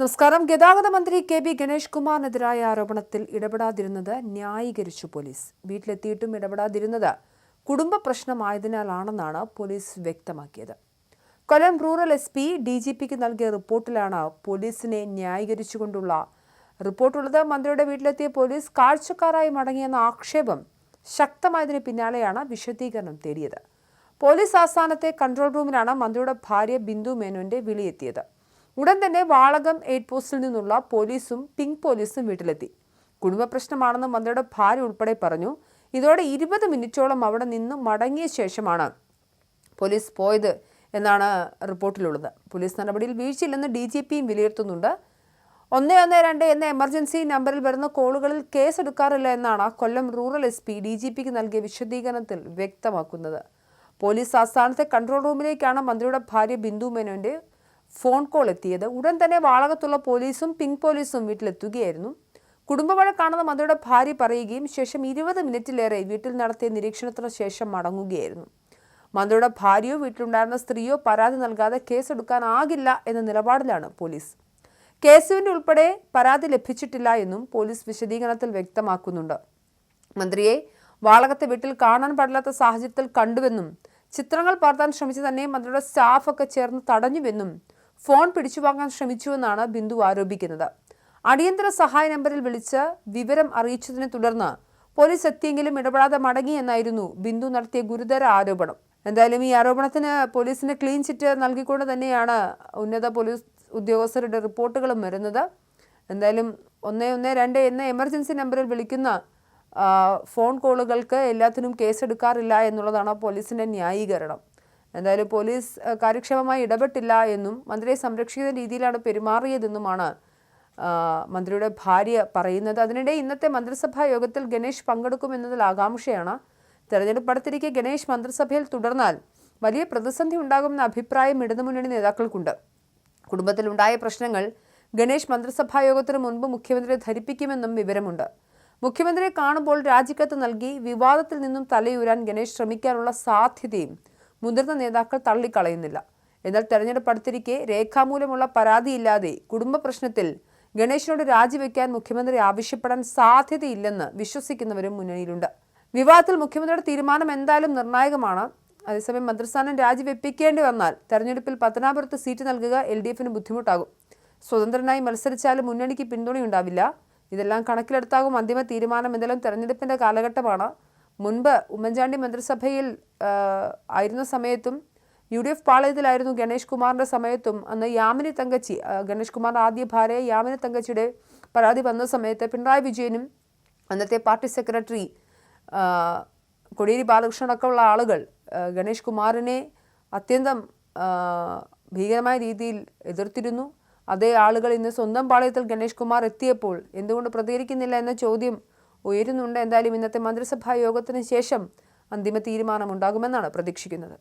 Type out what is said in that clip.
നമസ്കാരം. ഗതാഗത മന്ത്രി കെ.ബി. ഗണേഷ് കുമാറിനെതിരായ ആരോപണത്തിൽ ഇടപെടാതിരുന്നത് ന്യായീകരിച്ചു പോലീസ്. വീട്ടിലെത്തിയിട്ടും ഇടപെടാതിരുന്നത് കുടുംബ പ്രശ്നമായതിനാലാണെന്നാണ് പോലീസ് വ്യക്തമാക്കിയത്. കൊല്ലം റൂറൽ SP DGPക്ക് നൽകിയ റിപ്പോർട്ടിലാണ് പോലീസിനെ ന്യായീകരിച്ചുകൊണ്ടുള്ള റിപ്പോർട്ടുള്ളത്. മന്ത്രിയുടെ വീട്ടിലെത്തിയ പോലീസ് കാഴ്ചക്കാരായി മടങ്ങിയെന്ന ആക്ഷേപം ശക്തമായതിന് പിന്നാലെയാണ് വിശദീകരണം തേടിയത്. പോലീസ് ആസ്ഥാനത്തെ കൺട്രോൾ റൂമിലാണ് മന്ത്രിയുടെ ഭാര്യ ബിന്ദു മേനോന്റെ വിളിയെത്തിയത്. ഉടൻ തന്നെ വാളകം 8 പോസ്റ്റിൽ നിന്നുള്ള പോലീസും പിങ്ക് പോലീസും വീട്ടിലെത്തി. കുടുംബ പ്രശ്നമാണെന്ന് മന്ത്രിയുടെ ഭാര്യ ഉൾപ്പെടെ പറഞ്ഞു. ഇതോടെ 20 മിനിറ്റോളം അവിടെ നിന്ന് മടങ്ങിയ ശേഷമാണ് പോലീസ് പോയത് എന്നാണ് റിപ്പോർട്ടിലുള്ളത്. പോലീസ് നടപടിയിൽ വീഴ്ചയില്ലെന്ന് DGPയും വിലയിരുത്തുന്നുണ്ട്. 112 എന്ന എമർജൻസി നമ്പറിൽ വരുന്ന കോളുകളിൽ കേസെടുക്കാറില്ല എന്നാണ് കൊല്ലം റൂറൽ SP DGPക്ക് നൽകിയ വിശദീകരണത്തിൽ വ്യക്തമാക്കുന്നത്. പോലീസ് ആസ്ഥാനത്തെ കൺട്രോൾ റൂമിലേക്കാണ് മന്ത്രിയുടെ ഭാര്യ ബിന്ദു മേനോന്റെ ഫോൺ കോൾ എത്തിയത്. ഉടൻ തന്നെ വാളകത്തുള്ള പോലീസും പിങ്ക് പോലീസും വീട്ടിലെത്തുകയായിരുന്നു. കുടുംബവഴക്കാണെന്ന് മന്ത്രിയുടെ ഭാര്യ പറയുകയും ശേഷം 20 മിനിറ്റിലേറെ വീട്ടിൽ നടത്തിയ നിരീക്ഷണത്തിന് ശേഷം മടങ്ങുകയായിരുന്നു. മന്ത്രിയുടെ ഭാര്യയോ വീട്ടിലുണ്ടായിരുന്ന സ്ത്രീയോ പരാതി നൽകാതെ കേസെടുക്കാനാകില്ല എന്ന നിലപാടിലാണ് പോലീസ്. കേസുവിന്റെ ഉൾപ്പെടെ പരാതി ലഭിച്ചിട്ടില്ല എന്നും പോലീസ് വിശദീകരണത്തിൽ വ്യക്തമാക്കുന്നുണ്ട്. മന്ത്രിയെ വാളകത്തെ വീട്ടിൽ കാണാൻ പാടില്ലാത്ത സാഹചര്യത്തിൽ കണ്ടുവെന്നും ചിത്രങ്ങൾ പകർത്താൻ ശ്രമിച്ചു തന്നെ മന്ത്രിയുടെ സ്റ്റാഫൊക്കെ ചേർന്ന് തടഞ്ഞുവെന്നും ഫോൺ പിടിച്ചുവാങ്ങാൻ ശ്രമിച്ചുവെന്നാണ് ബിന്ദു ആരോപിക്കുന്നത്. അടിയന്തര സഹായ നമ്പറിൽ വിളിച്ച് വിവരം അറിയിച്ചതിനെ തുടർന്ന് പോലീസ് എത്തിയെങ്കിലും ഇടപെടാതെ മടങ്ങിയെന്നായിരുന്നു ബിന്ദു നടത്തിയ ഗുരുതര ആരോപണം. എന്തായാലും ഈ ആരോപണത്തിന് പോലീസിന് ക്ലീൻ ചിറ്റ് നൽകിക്കൊണ്ട് തന്നെയാണ് ഉന്നത പോലീസ് ഉദ്യോഗസ്ഥരുടെ റിപ്പോർട്ടുകളും വരുന്നത്. എന്തായാലും 112 എന്ന എമർജൻസി നമ്പറിൽ വിളിക്കുന്ന ഫോൺ കോളുകൾക്ക് എല്ലാത്തിനും കേസെടുക്കാറില്ല എന്നുള്ളതാണ് പോലീസിന്റെ ന്യായീകരണം. എന്തായാലും പോലീസ് കാര്യക്ഷമമായി ഇടപെട്ടില്ല എന്നും മന്ത്രിയെ സംരക്ഷിക്കുന്ന രീതിയിലാണ് പെരുമാറിയതെന്നുമാണ് മന്ത്രിയുടെ ഭാര്യ പറയുന്നത്. അതിനിടെ ഇന്നത്തെ മന്ത്രിസഭാ യോഗത്തിൽ ഗണേഷ് പങ്കെടുക്കുമെന്നതിൽ ആകാംക്ഷയാണ്. തെരഞ്ഞെടുപ്പ് അടുത്തിരിക്കെ ഗണേഷ് മന്ത്രിസഭയിൽ തുടർന്നാൽ വലിയ പ്രതിസന്ധി ഉണ്ടാകുമെന്ന അഭിപ്രായം ഇടതുമുന്നണി നേതാക്കൾക്കുണ്ട്. കുടുംബത്തിലുണ്ടായ പ്രശ്നങ്ങൾ ഗണേഷ് മന്ത്രിസഭാ യോഗത്തിന് മുൻപ് മുഖ്യമന്ത്രിയെ ധരിപ്പിക്കുമെന്നും വിവരമുണ്ട്. മുഖ്യമന്ത്രിയെ കാണുമ്പോൾ രാജിക്കത്ത് നൽകി വിവാദത്തിൽ നിന്നും തലയൂരാൻ ഗണേഷ് ശ്രമിക്കാനുള്ള സാധ്യതയും മുതിർന്ന നേതാക്കൾ തള്ളിക്കളയുന്നില്ല. എന്നാൽ തെരഞ്ഞെടുപ്പ് അടുത്തിരിക്കെ രേഖാമൂലമുള്ള പരാതിയില്ലാതെ കുടുംബ പ്രശ്നത്തിൽ ഗണേഷിനോട് രാജിവെക്കാൻ മുഖ്യമന്ത്രി ആവശ്യപ്പെടാൻ സാധ്യതയില്ലെന്ന് വിശ്വസിക്കുന്നവരും മുന്നണിയിലുണ്ട്. വിവാദത്തിൽ മുഖ്യമന്ത്രിയുടെ തീരുമാനം എന്തായാലും നിർണായകമാണ്. അതേസമയം മന്ത്രിസ്ഥാനം രാജിവെപ്പിക്കേണ്ടി വന്നാൽ തെരഞ്ഞെടുപ്പിൽ പത്തനാപുരത്ത് സീറ്റ് നൽകുക LDFന് ബുദ്ധിമുട്ടാകും. സ്വതന്ത്രനായി മത്സരിച്ചാലും മുന്നണിക്ക് പിന്തുണയുണ്ടാവില്ല. ഇതെല്ലാം കണക്കിലെടുത്താകും അന്തിമ തീരുമാനം. എന്തായാലും തെരഞ്ഞെടുപ്പിന്റെ കാലഘട്ടമാണ്. മുൻപ് ഉമ്മൻചാണ്ടി മന്ത്രിസഭയിൽ ആയിരുന്ന സമയത്തും UDF പാളയത്തിലായിരുന്നു ഗണേഷ് കുമാറിന്റെ സമയത്തും അന്ന് യാമിനി തങ്കച്ചി, ഗണേഷ് കുമാറിന്റെ ആദ്യ ഭാര്യ യാമിനി തങ്കച്ചിയുടെ പരാതി വന്ന സമയത്ത് പിണറായി വിജയനും അന്നത്തെ പാർട്ടി സെക്രട്ടറി കോടിയേരി ബാലകൃഷ്ണൻ അടക്കമുള്ള ആളുകൾ ഗണേഷ് കുമാറിനെ അത്യന്തം ഭീകരമായ രീതിയിൽ എതിർത്തിരുന്നു. അതേ ആളുകൾ ഇന്ന് സ്വന്തം പാളയത്തിൽ ഗണേഷ് കുമാർ എത്തിയപ്പോൾ എന്തുകൊണ്ട് പ്രതികരിക്കുന്നില്ല എന്ന ചോദ്യം ഉയരുന്നുണ്ട്. എന്തായാലും ഇന്നത്തെ മന്ത്രിസഭാ യോഗത്തിന് ശേഷം അന്തിമ തീരുമാനമുണ്ടാകുമെന്നാണ് പ്രതീക്ഷിക്കുന്നത്.